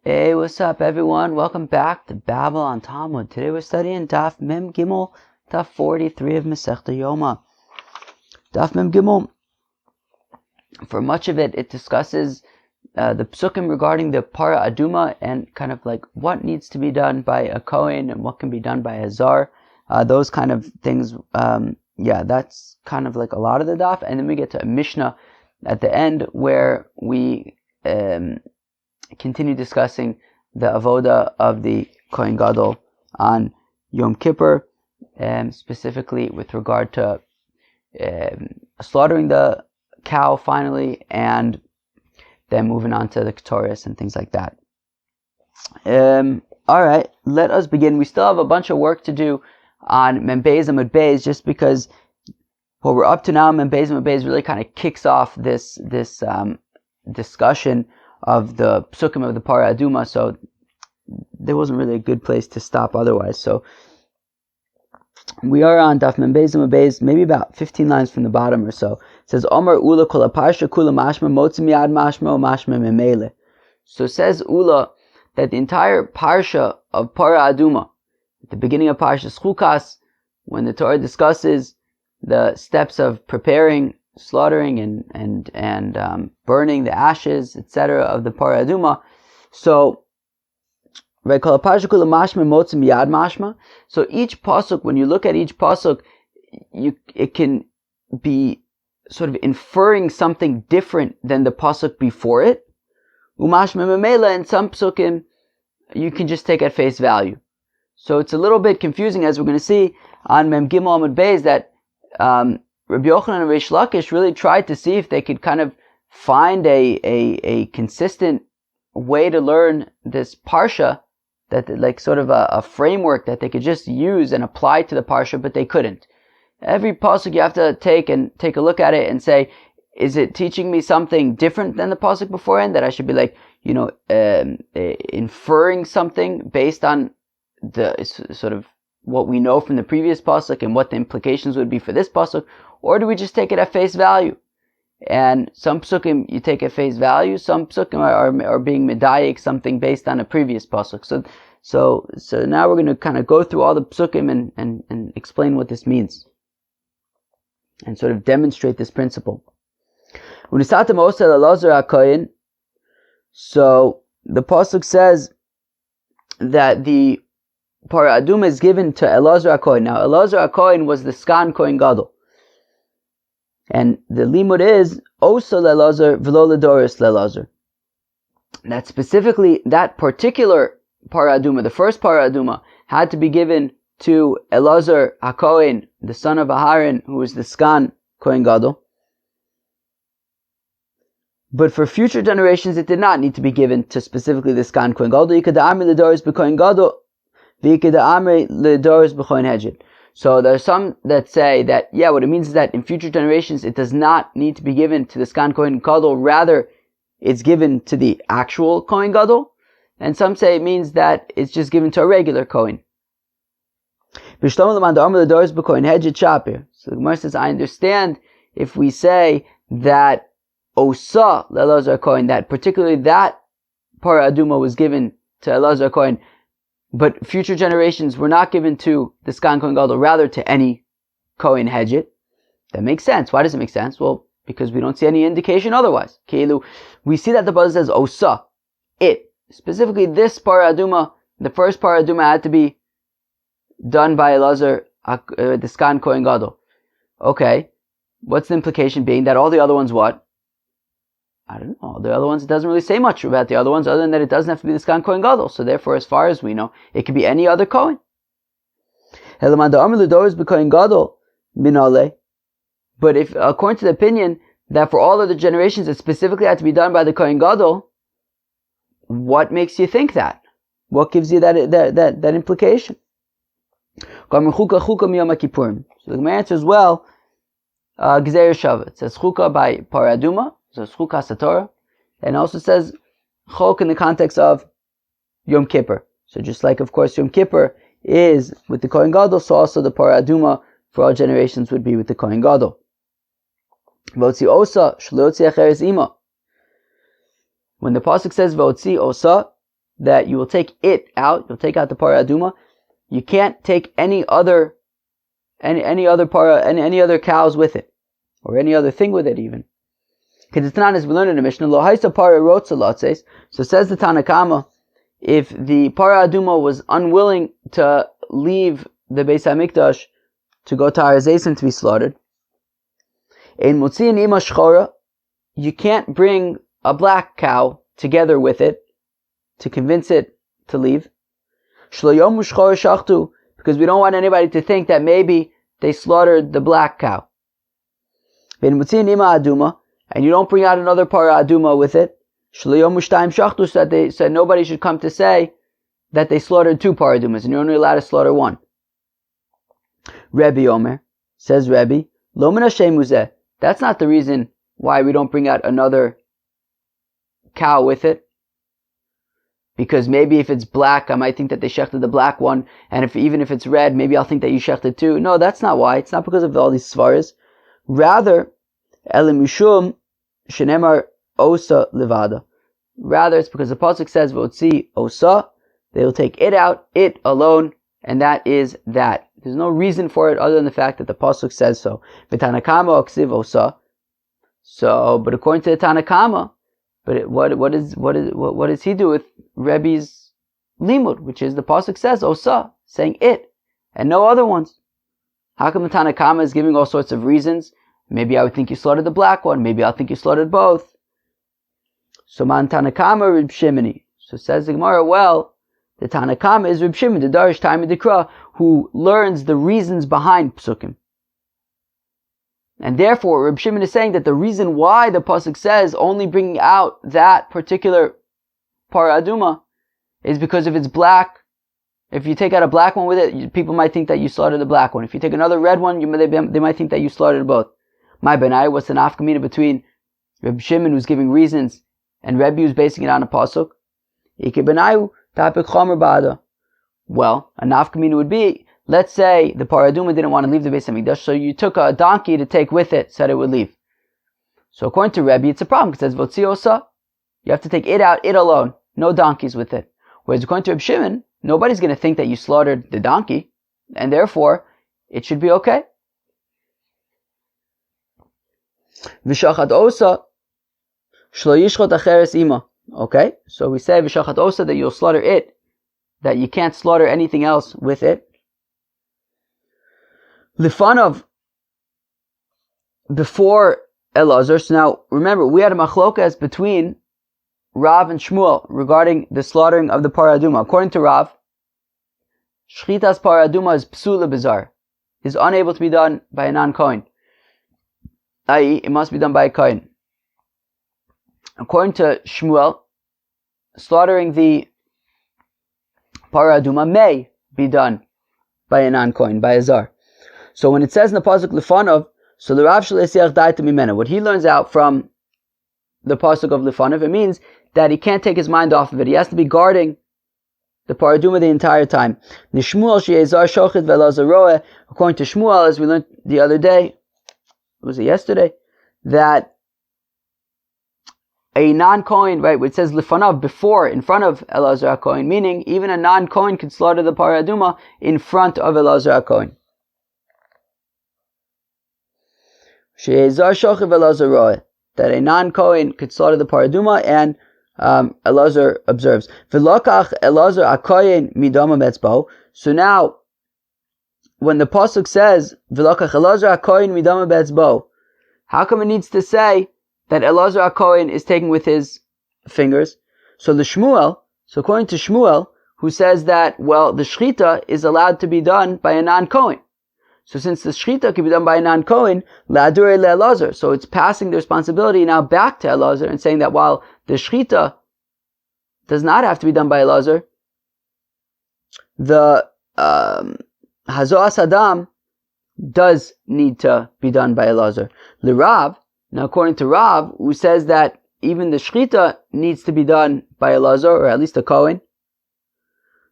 Hey, what's up, everyone? Welcome back to Babylon Talmud. Today we're studying Daf Mem Gimel, Daf 43 of Masechta Yoma. Daf Mem Gimel, for much of it, it discusses the psukim regarding the Parah adumah and kind of like what needs to be done by a Kohen and what can be done by a Zar. Those kind of things, that's kind of like a lot of the Daf. And then we get to a Mishnah at the end where we continue discussing the avodah of the Kohen gadol on Yom Kippur, specifically with regard to slaughtering the cow finally, and then moving on to the Ketores and things like that. Alright, let us begin. We still have a bunch of work to do on Membeis and Mudbeis, just because what we're up to now, Membeis and Mudbeis, really kind of kicks off this discussion of the psukim of the Parah adumah, so there wasn't really a good place to stop otherwise. So we are on Daf Membeis and Mudbeis, maybe about 15 lines from the bottom or so. It says, Omar Ula kol parsha kula mashma motzim yad mashma o mashma memele. So says Ula that the entire parsha of Parah adumah, at the beginning of Parshas Chukas, when the Torah discusses the steps of preparing, slaughtering and burning the ashes, etc., of the Parah adumah. So so each pasuk, when you look at each pasuk, it can be sort of inferring something different than the pasuk before it. And some psukim you can just take at face value. So it's a little bit confusing, as we're going to see on Mem Gimel Amud Beis, that Rabbi Yochanan and Reish Lakish really tried to see if they could kind of find a consistent way to learn this parsha, that like sort of a framework that they could just use and apply to the parsha, but they couldn't. Every pasuk you have to take a look at it and say, is it teaching me something different than the pasuk beforehand, that I should be like, inferring something based on the sort of what we know from the previous pasuk and what the implications would be for this pasuk, or do we just take it at face value? And some psukim you take at face value, some psukim are being medayik, something based on a previous pasuk. So now we're going to kind of go through all the psukim and explain what this means, and sort of demonstrate this principle. So the pasuk says that the Parah adumah is given to Elazar HaKohen. Now, Elazar HaKohen was the Skan Kohen Gadol. And the limud is, Osa le'Elazar v'lo le'doris le'Elazar. That specifically, that particular Parah adumah, the first Parah adumah, had to be given to Elazar HaKohen, the son of Aharon, who was the Skan Kohen Gadol. But for future generations, it did not need to be given to specifically the Skan Kohen Gadol. Yikada amri le'doris b'Kohen Gadol. So there are some that say that, what it means is that in future generations it does not need to be given to the Skan Kohen Gadol, rather it's given to the actual Kohen Gadol. And some say it means that it's just given to a regular Kohen. So the Gemara says, I understand if we say that Osa le'Elazar Kohen, that particularly that Parah adumah was given to Elazar Kohen, but future generations were not given to the Skan Kohen Gadol, rather to any Kohen Hedjit. That makes sense. Why does it make sense? Well, because we don't see any indication otherwise. We see that the Bible says Osa, it. Specifically, this Parah adumah, the first Parah adumah, had to be done by Elazar, the Skan Kohen Gadol. Okay, what's the implication being? That all the other ones what? I don't know. The other ones, it doesn't really say much about the other ones, other than that it doesn't have to be the Skan Kohen Gadol. So therefore, as far as we know, it could be any other Kohen. But if, according to the opinion, that for all other generations it specifically had to be done by the Kohen Gadol, what makes you think that? What gives you that implication? So the Gemara answers, well, Gzeir Shava. It says Chuka by Parah adumah. So it's Chukas HaTorah, and also says Chok in the context of Yom Kippur. So just like, of course, Yom Kippur is with the Kohen Gadol, so also the Parah adumah for all generations would be with the Kohen Gadol. Votzi osa, shlotzi acheres ima. When the pasuk says Votzi osa, that you will take it out. You'll take out the parah adumah. You can't take any other cows with it, or any other thing with it even. Because it's not as we learned in the Mishnah. Lo haisa parah rotza latzes. So says the Tanna Kama, if the parah adumah was unwilling to leave the Beis Hamikdash to go to Har Hazeisim to be slaughtered, in mutziin ima shchora, you can't bring a black cow together with it to convince it to leave. Shlo yomu shchora shachtu, because we don't want anybody to think that maybe they slaughtered the black cow. In mutziin ima adumah, and you don't bring out another parah adumah with it. Shlo yomu shtayim shachtu, so that they said nobody should come to say that they slaughtered two parah adumas, and you're only allowed to slaughter one. Rebbe Omer, says Rebbe, lo min hashem uzeh. That's not the reason why we don't bring out another cow with it. Because maybe if it's black, I might think that they shechted the black one, and even if it's red, maybe I'll think that you shechted too. No, that's not why. It's not because of all these svaras. Rather, elim mishum shenemar osa levada. Rather, it's because the pasuk says v'otzi osa. They will take it out, it alone, and that is that. There's no reason for it other than the fact that the pasuk says so. V'Tanna Kama oksiv osa. So, but according to the Tanna Kama, what does he do with Rebbe's limud, which is the pasuk says osa, saying it, and no other ones? How come the Tanna Kama is giving all sorts of reasons? Maybe I would think you slaughtered the black one. Maybe I'll think you slaughtered both. So man Tanna Kama Reb Shimoni. So says the Gemara, well, the Tanna Kama is Reb Shimon, the Darish Taimid Dikra, who learns the reasons behind psukim. And therefore, Reb Shimon is saying that the reason why the pasuk says only bringing out that particular parah adumah is because if it's black, if you take out a black one with it, people might think that you slaughtered the black one. If you take another red one, they might think that you slaughtered both. My benai, what's the nafkamina between Reb Shimon, who's giving reasons, and Rebbe, who's basing it on a pasuk? Ike benayu tapik chomer ba'ada. Well, a nafkamina would be, let's say the parah adumah didn't want to leave the Beis Hamikdash, so you took a donkey to take with it, said it would leave. So according to Rebbe, it's a problem, because it says votzi osa. You have to take it out, it alone, no donkeys with it. Whereas according to Reb Shimon, nobody's going to think that you slaughtered the donkey, and therefore, it should be okay. V'shachat osa, shlo yishchot acheres ima. Okay, so we say v'shachat osa, that you'll slaughter it, that you can't slaughter anything else with it. Lifanov, before Elazar. So now, remember, we had a machlokas between Rav and Shmuel regarding the slaughtering of the parah adumah. According to Rav, shchitas parah adumah is psula bizar, is unable to be done by a non-Kohen, i.e., it must be done by a Kohen. According to Shmuel, slaughtering the parah adumah may be done by a non-Kohen, by a zar. So when it says in the pasuk Lifanov, so the Rav shel esiach daita mimena, what he learns out from the pasuk of Lifanov, it means that he can't take his mind off of it. He has to be guarding the parah adumah the entire time. The Shmuel she'ezar shochit ve'elazar roeh. According to Shmuel, as we learned the other day, was it yesterday, that a non-Kohen, right, where it says Lifanov, before, in front of Elazar HaKohen, meaning even a non-Kohen could slaughter the parah adumah in front of Elazar HaKohen. That a non-Kohen could slaughter the parah adumah, and Elazar observes. So now, when the pasuk says V'lokach Elazar HaKohen midama be'etzbo, how come it needs to say that Elazar HaKohen is taking with his fingers? So according to Shmuel, who says that, well, the shchita is allowed to be done by a non-Kohen. So since the shchita can be done by a non-Kohen, la'adurei le'Elazar, so it's passing the responsibility now back to Elazar and saying that while the shchita does not have to be done by Elazar, the hazoas adam does need to be done by Elazar. L'Rav, now according to Rav, who says that even the shchita needs to be done by Elazar, or at least a Kohen,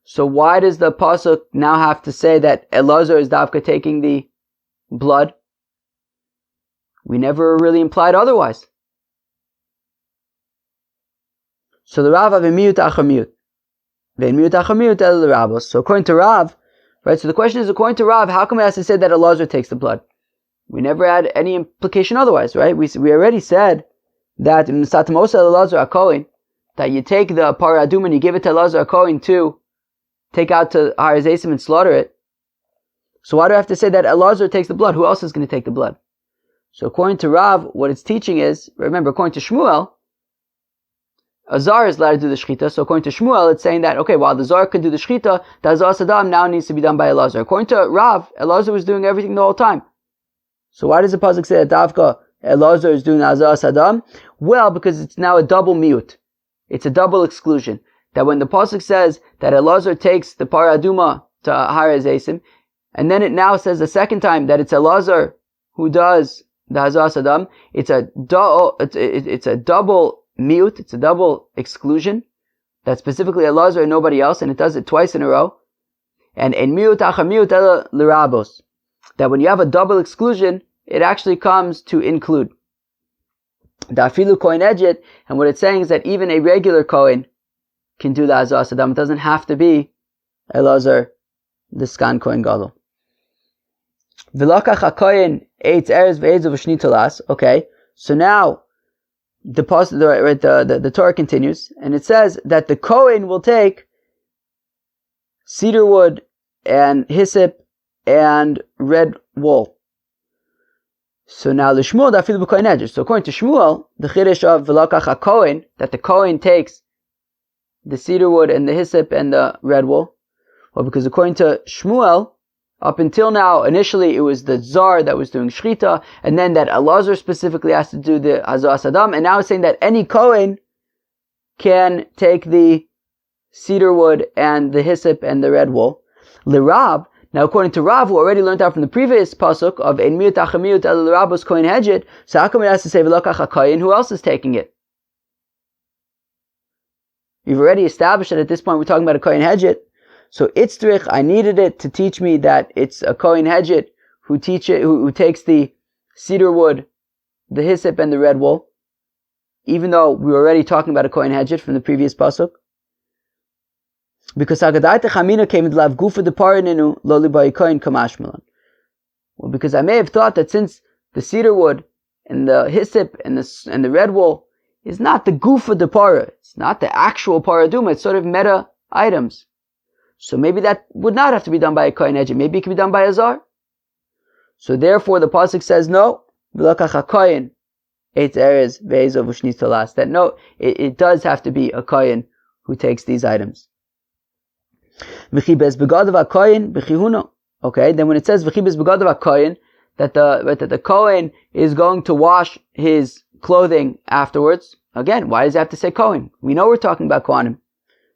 so why does the pasuk now have to say that Elazar is davka taking the blood? We never really implied otherwise. So the Rav have a miyut achar miyut. So according to Rav, right, so the question is, according to Rav, how come it has to say that Elazar takes the blood? We never had any implication otherwise, right? We already said that in Satamosa Elazar HaKohen, that you take the Parah adumah and you give it to Elazar HaKohen to take out to Har Hazeisim and slaughter it. So why do I have to say that Elazar takes the blood? Who else is going to take the blood? So according to Rav, what it's teaching is, remember, according to Shmuel, a Zar is allowed to do the Shechita. So according to Shmuel, it's saying that, okay, while the Zar could do the Shechita, the Hazar Saddam now needs to be done by Elazar. According to Rav, Elazar was doing everything the whole time. So why does the pasuk say that Davka Elazar is doing Hazar Saddam? Well, because it's now a double miut. It's a double exclusion. That when the pasuk says that Elazar takes the Parah adumah to Har Hazeisim, and then it now says the second time that it's Elazar who does the Hazar Saddam, it's a double miut, it's a double exclusion. That's specifically Elazar and nobody else, and it does it twice in a row. And in miut achar miut ela l'rabos, that when you have a double exclusion, it actually comes to include. Dafilu Kohen Ejet, and what it's saying is that even a regular Kohen can do the Hazar Saddam. It doesn't have to be Elazar, the Skan Kohen gadol. V'lakach HaKohen eitz erez ve'edzo v'shnitalas. Okay, so now the Torah continues, and it says that the Kohen will take cedar wood and hyssop and red wool. So now the Shmuel dafilu b'kohen edger. So according to Shmuel, the chiddush of v'lakach HaKohen, that the Kohen takes the cedar wood and the hyssop and the red wool. Well, because according to Shmuel, up until now, initially it was the Zar that was doing Shechita, and then that Elazar specifically has to do the Hazar Saddam, and now it's saying that any Kohen can take the cedar wood and the hyssop and the red wool. L'Rab, now according to Rav, who already learned out from the previous pasuk of Ein miut achar miut el l'Rabos Kohen Hedget, so how come it has to say v'lakach HaKohen? Who else is taking it? You've already established that at this point we're talking about a Kohen Hedget. So itzrich, I needed it to teach me that it's a Kohen Hedget who takes the cedar wood, the hyssop, and the red wool, even though we were already talking about a Kohen Hedget from the previous pasuk. Because Hagadaita Chamina came into Lav Gufa de Paraninu Loli Bai Kohen Kamashmalan. Well, because I may have thought that since the cedar wood and the hyssop and the red wool is not the Gufa de Parah, it's not the actual Parah adumah, it's sort of meta items. So maybe that would not have to be done by a Kohen Hedget. Maybe it can be done by a Zar. So therefore the pasuk says no. V'lakach HaKohen eitz erez ve'ezo v'shnitalas. That no, it does have to be a Kohen who takes these items. V'chibes begadav HaKohen b'chihuno. Okay, then when it says v'chibes begadav HaKohen, that the Kohen is going to wash his clothing afterwards. Again, why does it have to say Kohen? We know we're talking about Kohanim.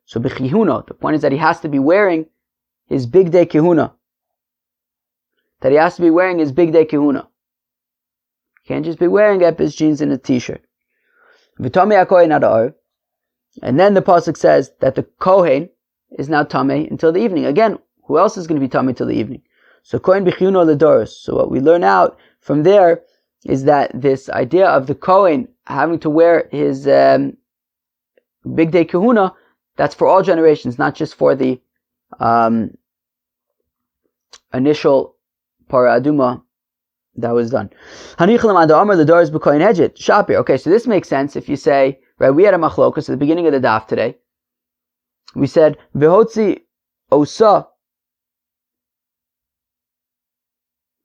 So b'chihuno, the point is that he has to be wearing his big day kehuna. That he has to be wearing his big day kehuna. He can't just be wearing epis jeans and a t-shirt. V'tomei HaKohen ad ha'or. And then the pasuk says that the Kohen is now tamei until the evening. Again, who else is going to be tamei till the evening? So Kohen b'chihuno ledoros. So what we learn out from there is that this idea of the Kohen having to wear his big day kehuna, that's for all generations, not just for the initial Parah adumah that was done. Okay, so this makes sense if you say, right, we had a machlokas at the beginning of the daf today. We said, V'hotzi osa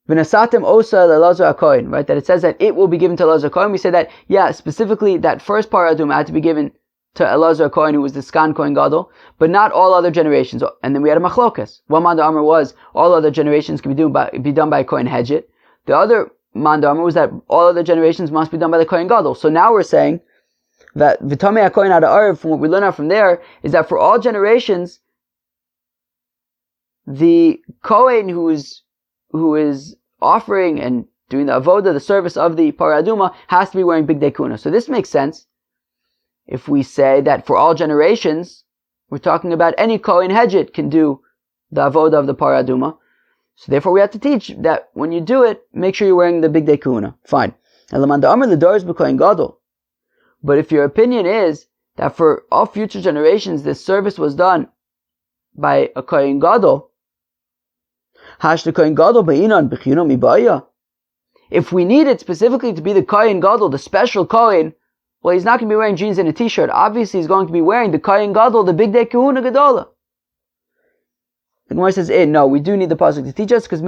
V'nasatem osa l'Elazar HaKohen, right, that it says that it will be given to Elazar HaKohen. We said that, yeah, specifically that first Parah adumah had to be given to Elazar HaKohen, who was the Skan Kohen gadol, but not all other generations. And then we had a machlokas. One man d'amar was all other generations can be done by a Kohen Hedget. The other man d'amar was that all other generations must be done by the Kohen gadol. So now we're saying that v'tomei HaKohen ad ha'or, from what we learn out from there, is that for all generations, the Kohen who is offering and doing the avodah, the service of the Parah adumah, has to be wearing big day kuna. So this makes sense. If we say that for all generations, we're talking about any Kohen Hedget can do the avodah of the Parah adumah. So therefore we have to teach that when you do it, make sure you're wearing the big day kahuna. Fine. But if your opinion is that for all future generations this service was done by a Kohen gadol, if we need it specifically to be the Kohen gadol, the special Kohen, well, he's not going to be wearing jeans and a t-shirt. Obviously, he's going to be wearing the Kohen gadol, the big day kahuna gadola. The Gemara says, no, we do need the pasuk to teach us, because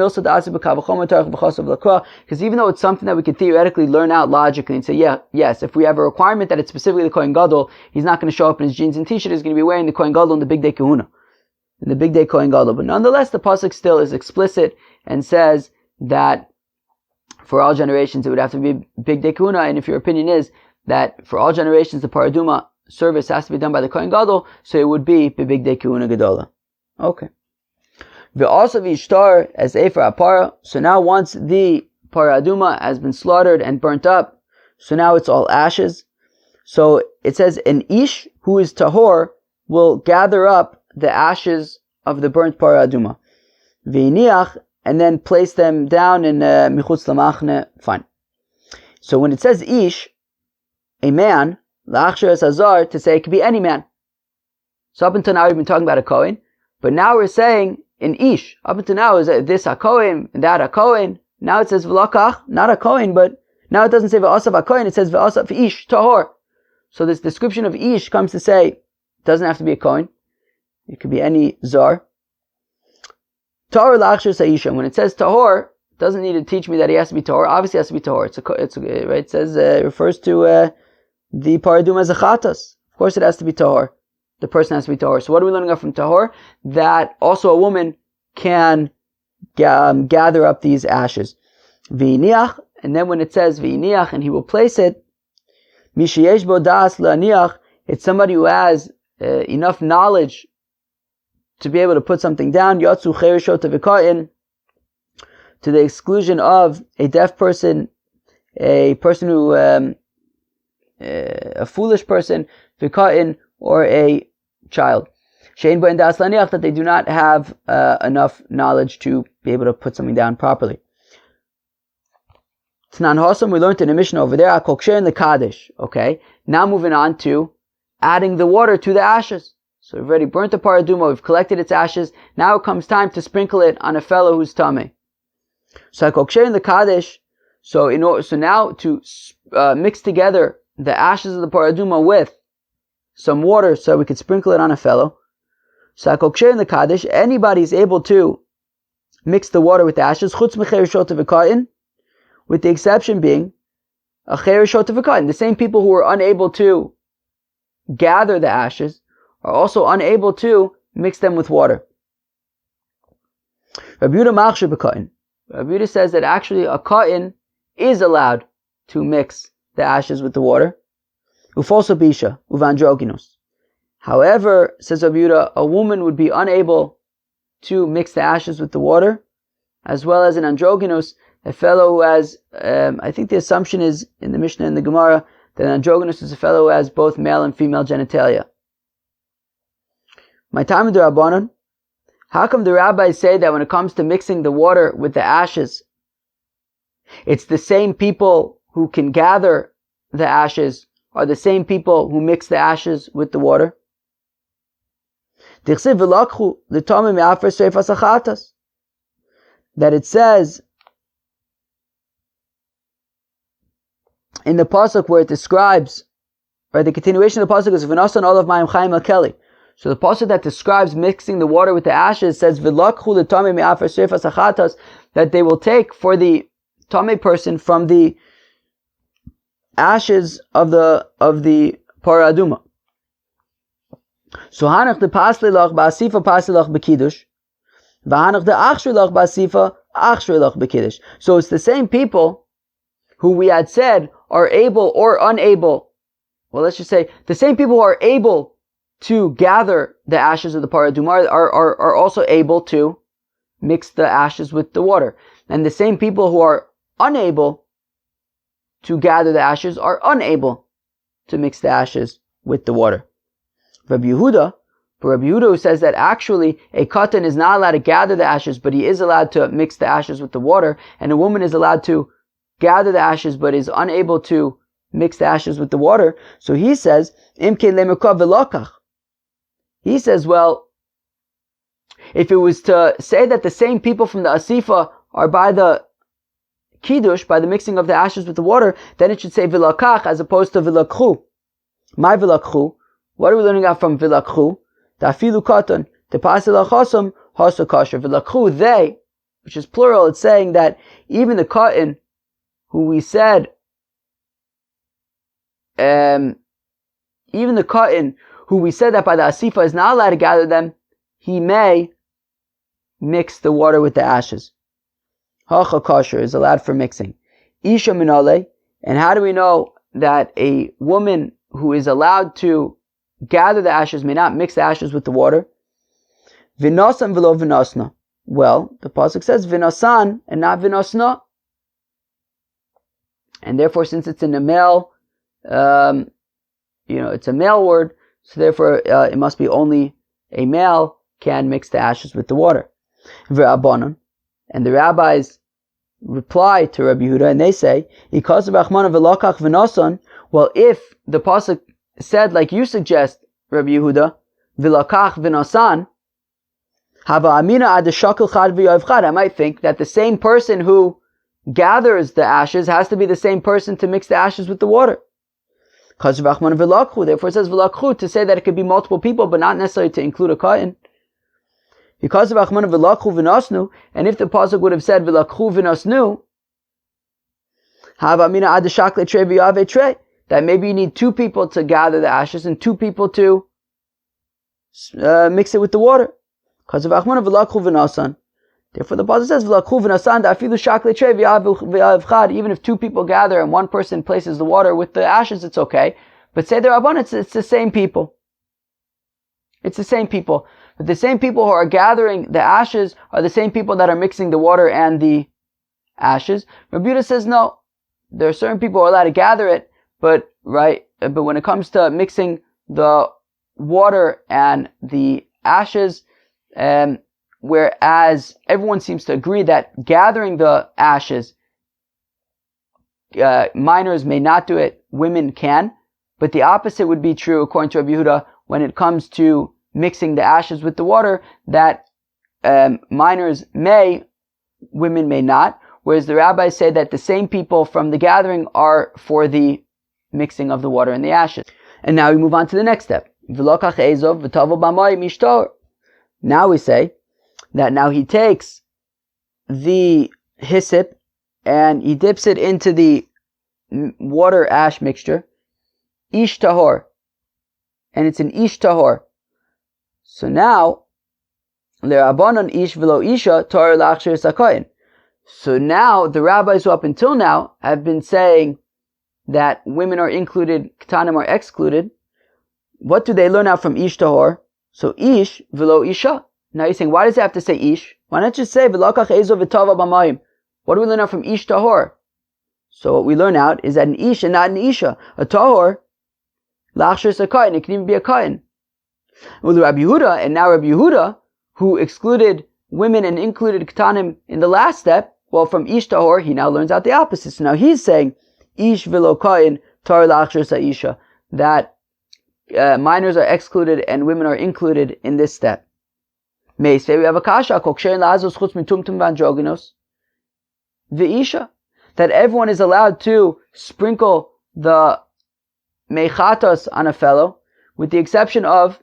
even though it's something that we could theoretically learn out logically and say, yes, if we have a requirement that it's specifically the Kohen gadol, he's not going to show up in his jeans and t-shirt, he's going to be wearing the Kohen gadol in the big day kahuna, in the big day Kohen gadol. But nonetheless, the pasuk still is explicit and says that for all generations it would have to be big day kahuna, and if your opinion is that for all generations the Parah adumah service has to be done by the Kohen gadol, so it would be big day kahuna gadola. Okay. Also v'ishtar as efer Parah. So now once the Parah adumah has been slaughtered and burnt up, so now it's all ashes. So it says an ish who is tahor will gather up the ashes of the burnt Parah adumah, v'iniach, and then place them down in michutz lamachne. Fine. So when it says ish, a man, la'achshir es hazar, to say it could be any man. So up until now we've been talking about a Kohen, but now we're saying in ish. Up until now is this a Kohen and that a Kohen. Now it says v'lakach, not a Kohen, but now it doesn't say v'asav a Kohen, it says v'asav ish tahor. So this description of ish comes to say it doesn't have to be a Kohen. It could be any zar. Tahor la'achshir sa'isha. When it says tahor, it doesn't need to teach me that he has to be tahor. Obviously, it has to be tahor. Right? It says it refers to the Parah adumah as a chatas. Of course, it has to be tahor. The person has to be tahor. So what are we learning from tahor? That also a woman can gather up these ashes. V'iniach, and then when it says v'iniach, and he will place it, misheyesh bo das la'niach, it's somebody who has enough knowledge to be able to put something down, yotzu cherishot v'ka'in, to the exclusion of a deaf person, a person who, a foolish person, v'ka'in, or a child. Shein bo das la'niach, that they do not have enough knowledge to be able to put something down properly. Tanan Hosam, we learned in the Mishnah over there, Akoksher in the Kaddish. Okay, now moving on to adding the water to the ashes. So we've already burnt the Parah adumah, we've collected its ashes. Now it comes time to sprinkle it on a fellow who's tameh. So Akoksher in the Kaddish. So now to mix together the ashes of the Parah adumah with some water, so we could sprinkle it on a fellow. So Akoksher in the Kaddish, anybody is able to mix the water with the ashes. Chutz mecherishot v'ka'in, with the exception being a cherishot v'ka'in. The same people who are unable to gather the ashes are also unable to mix them with water. Rabbi Yehuda machshir b'ka'in. Rabbi Yehuda says that actually a ka'in is allowed to mix the ashes with the water. Ufalsa bisha, uvandroginus. However, says Rabbi Yehuda, a woman would be unable to mix the ashes with the water, as well as an androgynous, a fellow who has, I think the assumption is in the Mishnah and the Gemara, that an androgynous is a fellow who has both male and female genitalia. My time in the Rabbanon, how come the rabbis say that when it comes to mixing the water with the ashes, it's the same people who can gather the ashes are the same people who mix the ashes with the water? That it says in the pasuk where it describes, or the continuation of the pasuk is v'nasan olav mayim chayim al keli. So the pasuk that describes mixing the water with the ashes says v'lakchu l'tamei me'afer seifas achatas, that they will take for the tamei person from the ashes of the Parah adumah. So hanach de pasli lach ba'asifa pasli lach b'kiddush, v'hanach de achshri lach ba'asifa achshri lach b'kiddush. So it's the same people who we had said are able or unable. Well, let's just say the same people who are able to gather the ashes of the Parah adumah are also able to mix the ashes with the water, and the same people who are unable to gather the ashes are unable to mix the ashes with the water. Rabbi Yehuda, who says that actually a katan is not allowed to gather the ashes, but he is allowed to mix the ashes with the water, and a woman is allowed to gather the ashes, but is unable to mix the ashes with the water. So he says, Imke lemekav velokach. He says, well, If it was to say that the same people from the Asifa are by the Kiddush, by the mixing of the ashes with the water, then it should say vilakach as opposed to vilakchu. My vilakchu. What are we learning out from vilakchu? Dafilu katan. Tepasel achosam hasa kasher. Vilakchu, they, which is plural, it's saying that even the katan, who we said, even the katan, who we said that by the Asifa is not allowed to gather them, he may mix the water with the ashes. Hacha kosher is allowed for mixing. Isha minale, and how do we know that a woman who is allowed to gather the ashes may not mix the ashes with the water? Vinasan velo vinasna. Well, the pasuk says vinasan and not vinasna, and therefore, since it's in a male, it's a male word, so therefore it must be only a male can mix the ashes with the water. V'abanan. And the rabbis reply to Rabbi Yehuda and they say, well, if the pasuk said, like you suggest, Rabbi Yehuda, vilakach v'nasan, I might think that the same person who gathers the ashes has to be the same person to mix the ashes with the water. Therefore it says vilakchu, to say that it could be multiple people, but not necessarily to include a kohen. Because of Achman v'lakchu v'nosnu, and if the pasuk would have said v'lakchu v'nosnu, that maybe you need two people to gather the ashes and two people to mix it with the water. Because of Achman v'lakchu v'nosan. Therefore the pasuk says v'lakchu v'nosan da'afilu shakle trei v'yavchad. Even if two people gather and one person places the water with the ashes, it's okay. But say the Rabban, it's the same people. It's the same people. But the same people who are gathering the ashes are the same people that are mixing the water and the ashes. Rabbi Yehuda says no. There are certain people who are allowed to gather it, but when it comes to mixing the water and the ashes, whereas everyone seems to agree that gathering the ashes, minors may not do it, women can, but the opposite would be true according to Rabbi Yehuda when it comes to mixing the ashes with the water, that minors may, women may not, whereas the rabbis say that the same people from the gathering are for the mixing of the water and the ashes. And now we move on to the next step. Now we say that now he takes the hyssop and he dips it into the water ash mixture, ish tahor, and it's an ish tahor. So now, le'abanan ish v'lo isha tar la'achshir sakayin. So now, the rabbis who up until now have been saying that women are included, ketanim are excluded. What do they learn out from ish tahor? So ish v'lo isha. Now you're saying, why does it have to say ish? Why not just say v'lakach ezo v'tava b'mayim? What do we learn out from ish tahor? So what we learn out is that an ish and not an isha. A tahor, la'achshir sakayin, it can even be a kayin. Well, Rabbi Yehuda, and now Rabbi Yehuda, who excluded women and included ketanim in the last step, well, from ish tahor, he now learns out the opposite. So now he's saying, ish v'lo kayin tar la'achshir sa'isha, that minors are excluded and women are included in this step. Meisvei, we have a kasha, kokshein la'azos chutz mitumtum v'androgenos, v'isha, that everyone is allowed to sprinkle the mechatos on a fellow, with the exception of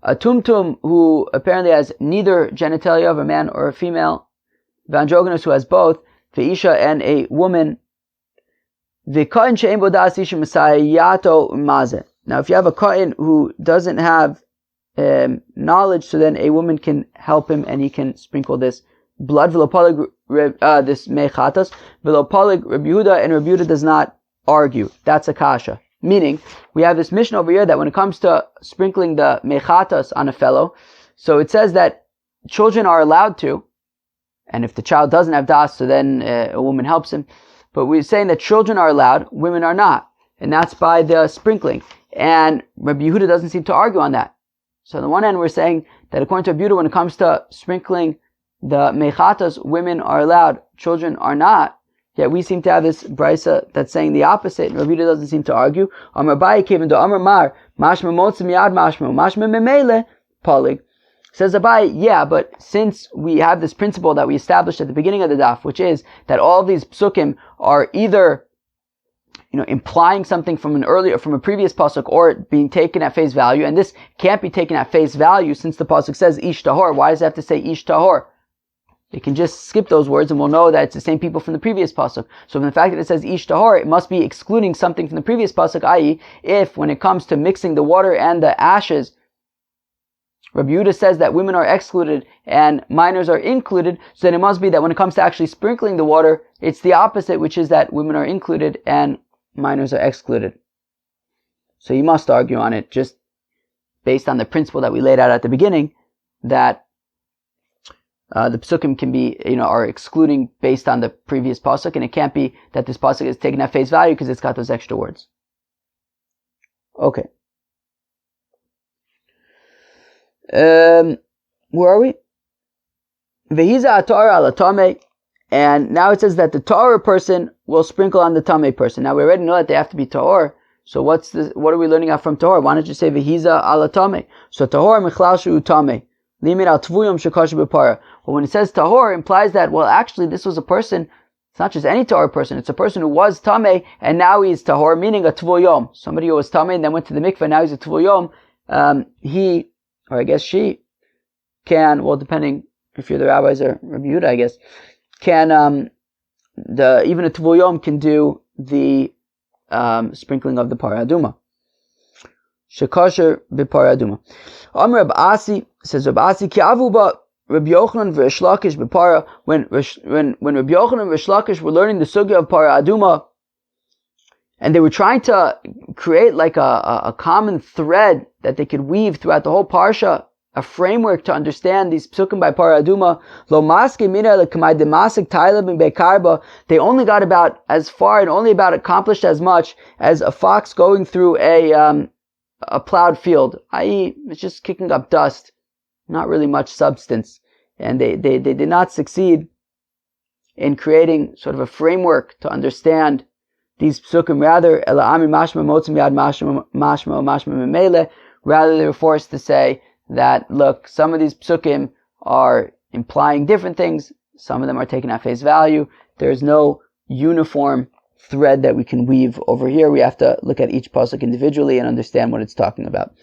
a tumtum who apparently has neither genitalia of a man or a female, v'androgenos who has both, v'isha and a woman, v'kohen she'en bo das isha masayato umazeh. Now if you have a kohen who doesn't have knowledge, so then a woman can help him and he can sprinkle this blood, this mechatas, v'lopolig Rabbi Yehuda, and Rabbi Yehuda does not argue. That's a kasha. Meaning, we have this mission over here that when it comes to sprinkling the mechatas on a fellow, so it says that children are allowed to, and if the child doesn't have das, so then a woman helps him. But we're saying that children are allowed, women are not. And that's by the sprinkling. And Rabbi Yehuda doesn't seem to argue on that. So on the one hand, we're saying that according to Rabbi Yehuda, when it comes to sprinkling the mechatas, women are allowed, children are not. Yet we seem to have this brisa that's saying the opposite, and Rabbi Yehuda doesn't seem to argue. Amar Abaye came into Amar Mar, mashma motzim yad mashma memele polig. Says Abai, yeah, but since we have this principle that we established at the beginning of the daf, which is that all of these psukim are either implying something from a previous pasuk, or being taken at face value, and this can't be taken at face value since the pasuk says ish tahor. Why does it have to say ish tahor? They can just skip those words and we'll know that it's the same people from the previous pasuk. So from the fact that it says ish tahor, it must be excluding something from the previous pasuk, i.e., if when it comes to mixing the water and the ashes, Rabbi Yehuda says that women are excluded and minors are included, so then it must be that when it comes to actually sprinkling the water, it's the opposite, which is that women are included and minors are excluded. So you must argue on it just based on the principle that we laid out at the beginning, that the psukim can be, are excluding based on the previous pasuk, and it can't be that this pasuk is taken at face value because it's got those extra words. Okay. Where are we? Vehiza atar ala tameh, and now it says that the tahor person will sprinkle on the tameh person. Now we already know that they have to be tahor. So what are we learning out from tahor? Why don't you say vehiza ala tameh? So tahor michlal shu tameh. Limit al tvuyum shekash b'parah. Well, when it says tahor, it implies that, well, actually this was a person. It's not just any tahor person. It's a person who was tameh and now he's tahor, meaning a tvuyom. Somebody who was tameh and then went to the mikveh, now he's a tvuyom. He, or I guess she, can, well, depending if you're the rabbis or Rabbi Yehuda, I guess, can even a tvuyom can do the sprinkling of the parah adumah. Shekasher b'parah adumah. Amr Reb Asi, says Reb Asi, ki avuba Rabbi Yochanan v'Reish Lakish b'parah. When Rabbi Yochanan and Reish Lakish were learning the sugya of parah adumah, and they were trying to create like a common thread that they could weave throughout the whole parsha, a framework to understand these psukim by parah adumah. Lo maske mina lekamai demasik taila bin bekarba. They only got about as far and only about accomplished as much as a fox going through a plowed field, i.e., it's just kicking up dust, not really much substance. And they did not succeed in creating sort of a framework to understand these psukim. Rather, rather they were forced to say that, look, some of these psukim are implying different things, some of them are taken at face value. There's no uniform thread that we can weave over here. We have to look at each pasuk individually and understand what it's talking about.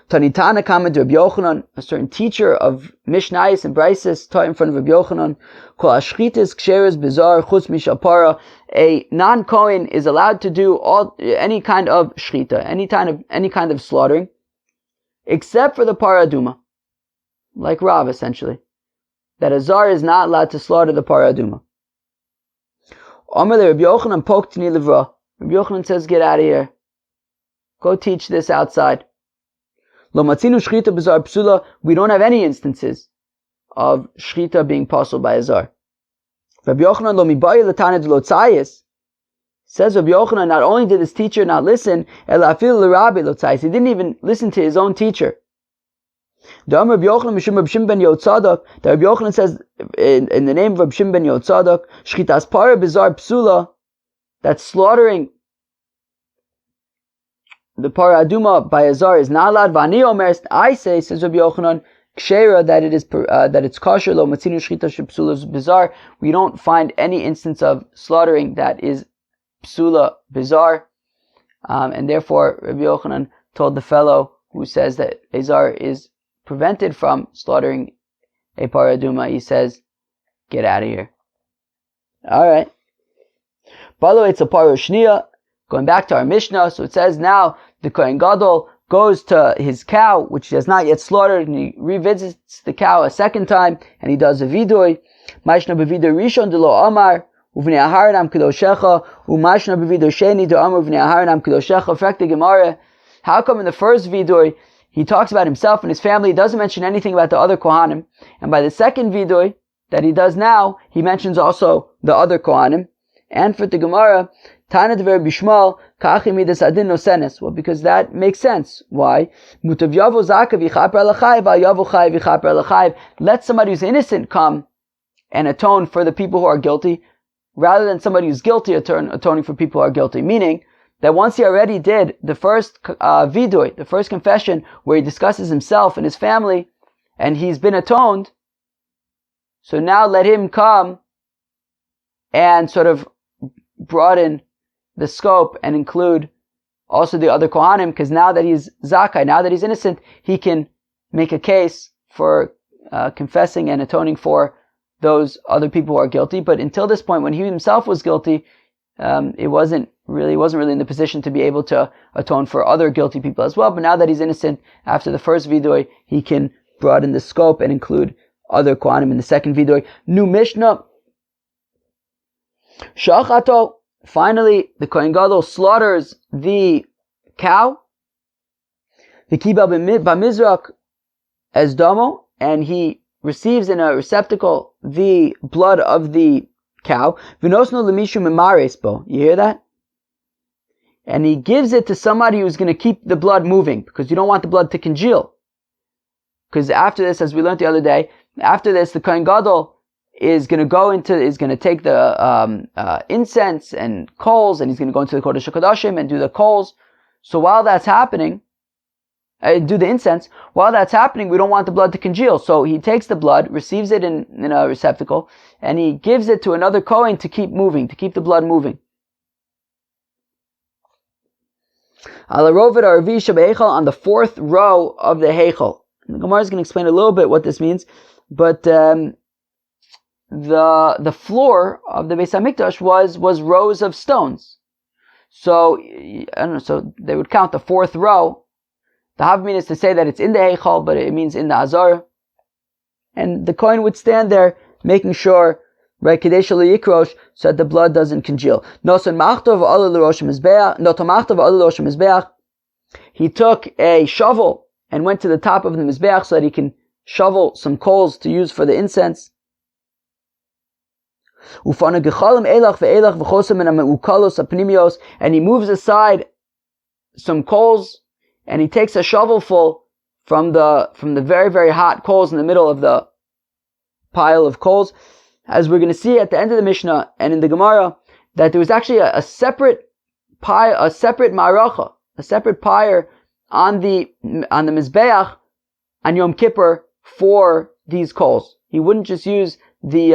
Tanitana comment Rabbi Yochanan, a certain teacher of Mishnayos and Braisos, taught in front of Rabbi Yochanan, Kol ashchitis ksheres bizar chutz mishapara. A non-Kohen is allowed to do any kind of shchita, any kind of slaughtering, except for the parah adumah, like Rav essentially, that a zar is not allowed to slaughter the parah adumah. Amar le Rabbi Yochanan poktini livra. Rabbi Yochanan says, get out of here. Go teach this outside. Lo matzinu shchita b'zar psula. We don't have any instances of shchita being possible by a zar. Rabbi Yochanan lo mibayi l'taned lo tzayis. Says Rabbi Yochanan, not only did this teacher not listen, ela afil l'rabi lo tzayis. He didn't even listen to his own teacher. The Rabbi Yochanan mishum Rabbi Shimon ben Yotzadok. The Rabbi Yochanan says in the name of Rabbi Shimon ben Yotzadok, shchitas parah bizar psula, that slaughtering the parah adumah by a zar is not allowed. V'ani omer, I say, says Rabbi Yochanan, kshera, that it is that it's kosher. Lo matzinu shchita shepsula bizar. We don't find any instance of slaughtering that is psula bizar, and therefore Rabbi Yochanan told the fellow who says that a zar is prevented from slaughtering a parah adumah, he says, get out of here. Alright. By the way, it's a parah shniya. Going back to our Mishnah, so it says now the Kohen gadol goes to his cow, which he has not yet slaughtered, and he revisits the cow a second time, and he does a vidui. Mashna bevidui rishon de lo amar, uvnei aharonam kedoshecha, umashna bevidui sheni de amar uvnei aharonam kedoshecha. Fact the Gemara, how come in the first vidui he talks about himself and his family, he doesn't mention anything about the other Kohanim, and by the second vidui that he does now, he mentions also the other Kohanim? And for the Gemara, Tana Dever Bishmal, Kachi Midas Adin Nosenes. Well, because that makes sense. Why? Mutav Yavo Zaka Vichaper Alachayiv, Yavo Chayiv Vichaper Alachayiv. Let somebody who's innocent come and atone for the people who are guilty, rather than somebody who's guilty atoning for people who are guilty. Meaning that once he already did the first vidui, the first confession, where he discusses himself and his family, and he's been atoned, so now let him come and sort of broaden the scope and include also the other Kohanim, because now that he's Zakai, now that he's innocent, he can make a case for confessing and atoning for those other people who are guilty. But until this point, when he himself was guilty, he wasn't really in the position to be able to atone for other guilty people as well. But now that he's innocent, after the first vidoy, he can broaden the scope and include other Kohanim in the second vidoy. New Mishnah. Shachato. Finally, the Kohen Gadol slaughters the cow, the kibel b'mizrak as damo, and he receives in a receptacle the blood of the cow. V'nosno lemishu memares bo. You hear that? And he gives it to somebody who's going to keep the blood moving, because you don't want the blood to congeal. Because after this, as we learned the other day, after this, the Kohen Gadol is going to take the incense and coals, and he's going to go into the Kodesh HaKodashim and do the coals. So while that's happening, do the incense. While that's happening, we don't want the blood to congeal. So he takes the blood, receives it in a receptacle, and he gives it to another Kohen to keep moving, to keep the blood moving. On the fourth row of the Heichal. The Gemara is going to explain a little bit what this means, but the floor of the Beis Hamikdash was rows of stones. So I don't know. So they would count the fourth row. The Havmin is to say that it's in the Heichal, but it means in the Azar. And the Kohen would stand there, making sure, right, Kadesh Yikrosh, so that the blood doesn't congeal. He took a shovel and went to the top of the Mizbeach so that he can shovel some coals to use for the incense. And he moves aside some coals, and he takes a shovelful from the very, very hot coals in the middle of the pile of coals. As we're going to see at the end of the Mishnah and in the Gemara, that there was actually a separate pyre on the Mizbeach on Yom Kippur for these coals. He wouldn't just use the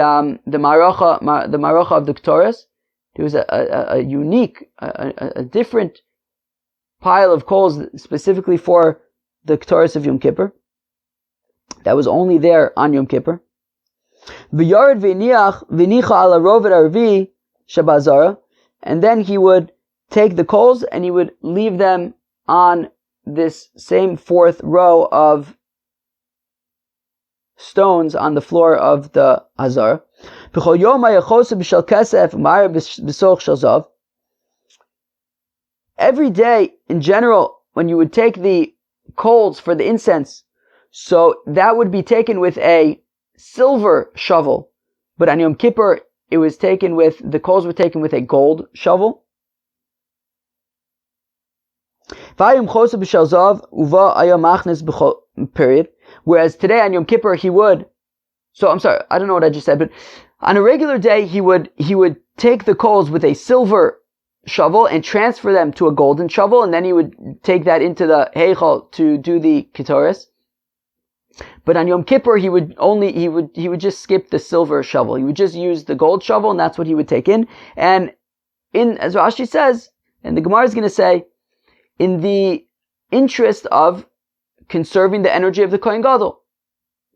Maracha of the Ketores. There was a unique, a different pile of coals specifically for the Ketores of Yom Kippur that was only there on Yom Kippur. And then he would take the coals and he would leave them on this same fourth row of stones on the floor of the Hazar. Every day, in general, when you would take the coals for the incense, so that would be taken with a silver shovel, but on Yom Kippur, the coals were taken with a gold shovel. Period. Whereas today on Yom Kippur I don't know what I just said, but on a regular day he would take the coals with a silver shovel and transfer them to a golden shovel, and then he would take that into the Heichal to do the Ketores. But on Yom Kippur he would just skip the silver shovel. He would just use the gold shovel, and that's what he would take in. And as Rashi says, and the Gemara is going to say, in the interest of conserving the energy of the Kohen Gadol.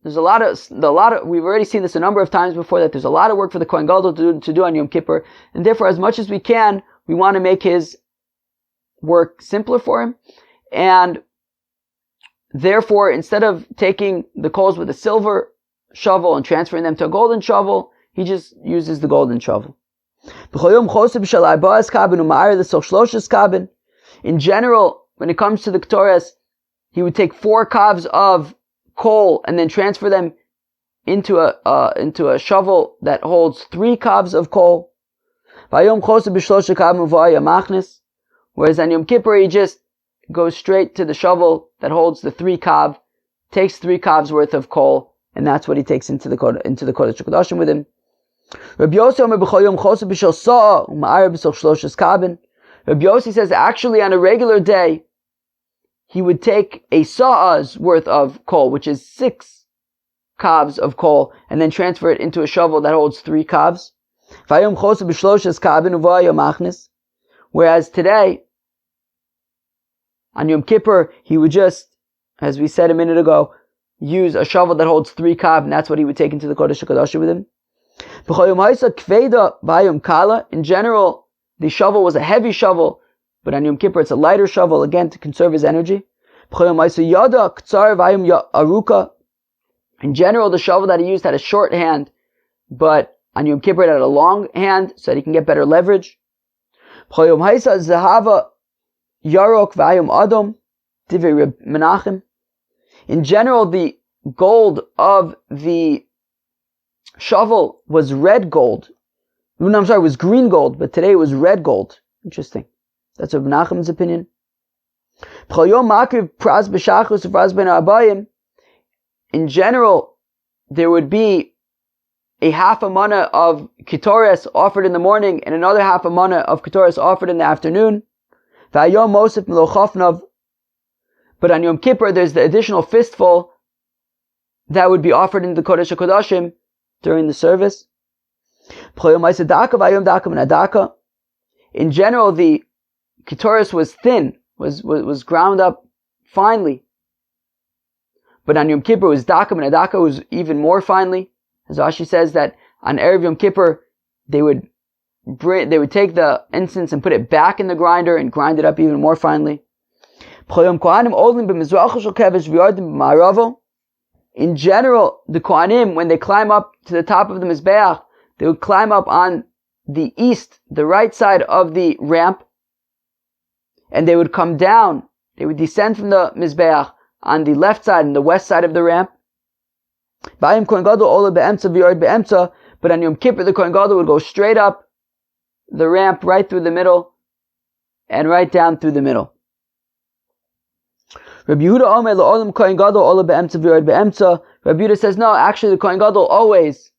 There's a lot of, we've already seen this a number of times before, that there's a lot of work for the Kohen Gadol to do on Yom Kippur, and therefore as much as we can, we want to make his work simpler for him, and therefore instead of taking the coals with a silver shovel and transferring them to a golden shovel, he just uses the golden shovel. In general, when it comes to the Ketores, he would take 4 kavs of coal and then transfer them into a shovel that holds 3 kavs of coal. Whereas on Yom Kippur he just goes straight to the shovel that holds the 3 kav, takes 3 kavs worth of coal, and that's what he takes into the Kodesh HaKodashim with him. Rabbi Yossi says actually on a regular day he would take a sa'ah's worth of coal, which is 6 kavs of coal and then transfer it into a shovel that holds 3 kavs. Whereas today, on Yom Kippur, he would just, as we said a minute ago, use a shovel that holds 3 kav, and that's what he would take into the Kodesh HaKadosh with him. In general, the shovel was a heavy shovel, but on Yom Kippur it's a lighter shovel, again to conserve his energy. In general, the shovel that he used had a short hand, but on Yom Kippur it had a long hand, so that he can get better leverage. In general, the gold of the shovel was red gold. No, I'm sorry, it was green gold, but today it was red gold. Interesting. That's Reb Menachem's opinion. In general, there would be a half a mana of ketores offered in the morning and another half a mana of ketores offered in the afternoon. But on Yom Kippur, there's the additional fistful that would be offered in the Kodesh HaKodashim during the service. In general, the ketores was thin, was ground up finely. But on Yom Kippur, it was daka, and adaka was even more finely. As Rashi says that on Erev Yom Kippur, they would take the incense and put it back in the grinder and grind it up even more finely. In general, the Kohanim, when they climb up to the top of the Mizbeach, they would climb up on the east, the right side of the ramp, and they would come down, they would descend from the Mizbeach on the left side and the west side of the ramp. But on Yom Kippur, the Kohen Gadol would go straight up the ramp, right through the middle, and right down through the middle. Rabbi Yehuda says, no, actually the Kohen Gadol always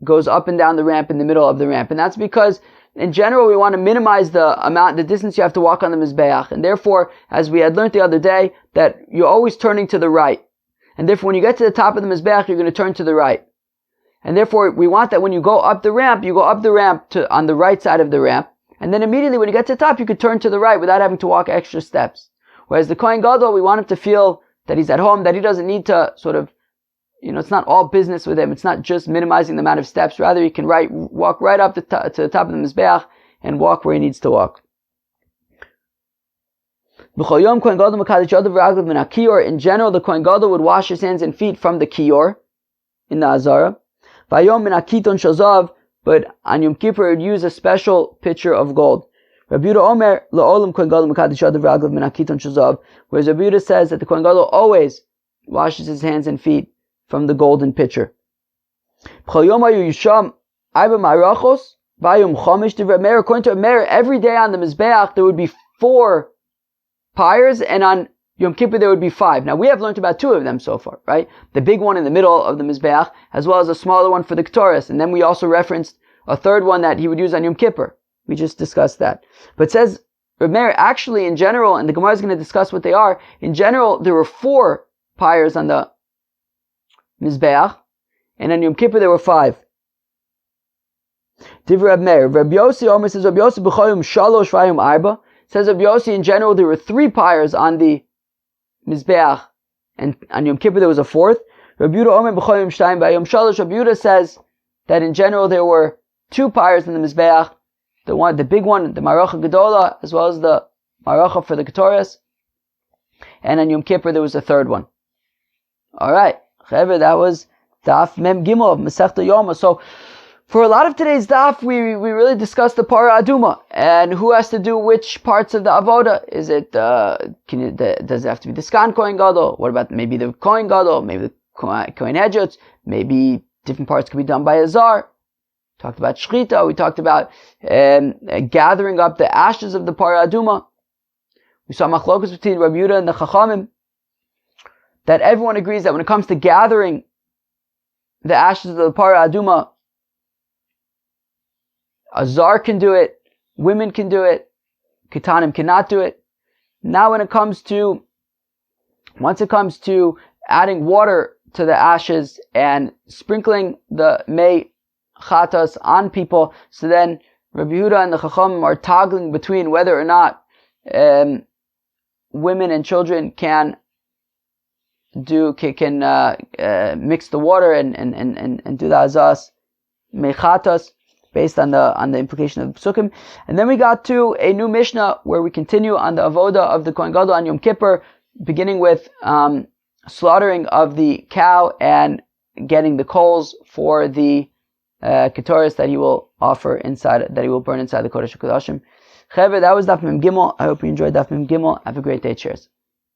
goes up and down the ramp in the middle of the ramp. And that's because, in general, we want to minimize the distance you have to walk on the Mizbeach. And therefore, as we had learned the other day, that you're always turning to the right. And therefore, when you get to the top of the Mizbeach, you're going to turn to the right. And therefore, we want that when you go up the ramp, you go up the ramp on the right side of the ramp. And then immediately when you get to the top, you could turn to the right without having to walk extra steps. Whereas the Kohen Gadol, we want him to feel that he's at home, that he doesn't need to sort of, it's not all business with him. It's not just minimizing the amount of steps. Rather, he can walk right up to the top of the Mizbeach and walk where he needs to walk. In general, the Kohen Gadol would wash his hands and feet from the kiyor in the Azara. But on Yom Kippur, he would use a special pitcher of gold. Rabbi Yehuda Omer, La'olam Kohen Gadol Mekadesh Yadav V'Raglav Min HaKiton Shazav. Whereas Rabbi Yehuda says that the Kohen Gadol always washes his hands and feet from the golden pitcher. According to Meir, every day on the Mizbeach there would be 4 pyres, and on Yom Kippur there would be 5. Now we have learned about 2 of them so far, right? The big one in the middle of the Mizbeach, as well as a smaller one for the Ketores. And then we also referenced a third one that he would use on Yom Kippur. We just discussed that. But it says, Reb Meir, actually in general, and the Gemara is going to discuss what they are, in general there were 4 pyres on the Mizbeach, and on Yom Kippur there were 5. Divrei Reb Meir, Reb Yossi Omer says, Reb Yossi b'choyim shalosh v'ayim arba. Says Reb Yossi, in general there were 3 pyres on the Mizbeach, and on Yom Kippur there was a 4th. Reb Yehuda Omer b'choyim shtayim v'ayim shalosh. Reb Yehuda says that in general there were 2 pyres on the Mizbeach, the big one, the Maracha Gedola, as well as the Maracha for the Ketores, and on Yom Kippur there was a 3rd one. Alright, that was Daf Mem Gimel of Masechta Yoma. So, for a lot of today's daf, we really discussed the Parah adumah and who has to do which parts of the avodah. Is it does it have to be the Skan Kohen Gadol? What about maybe the Kohen Gadol? Maybe the Kohen Hedjot? Maybe different parts could be done by a Zar. We talked about Shechita. We talked about gathering up the ashes of the Parah adumah. We saw machlokas between Rabbi Yehuda and the Chachamim, that everyone agrees that when it comes to gathering the ashes of the Parah adumah, a Zar can do it, women can do it, Ketanim cannot do it. Now once it comes to adding water to the ashes and sprinkling the mei chatas on people. So then Rabbi Yehuda and the Chacham are toggling between whether or not women and children can mix the water and do the azas mechatas based on the implication of the psukim. And then we got to a new Mishnah where we continue on the avodah of the Kohen Gadol on Yom Kippur, beginning with slaughtering of the cow and getting the coals for the ketoris that he will offer inside, that he will burn inside the Kodesh HaKodashim. Cheveh, that was Daf Mem Gimel. I hope you enjoyed Daf Mem Gimel. Have a great day. Cheers.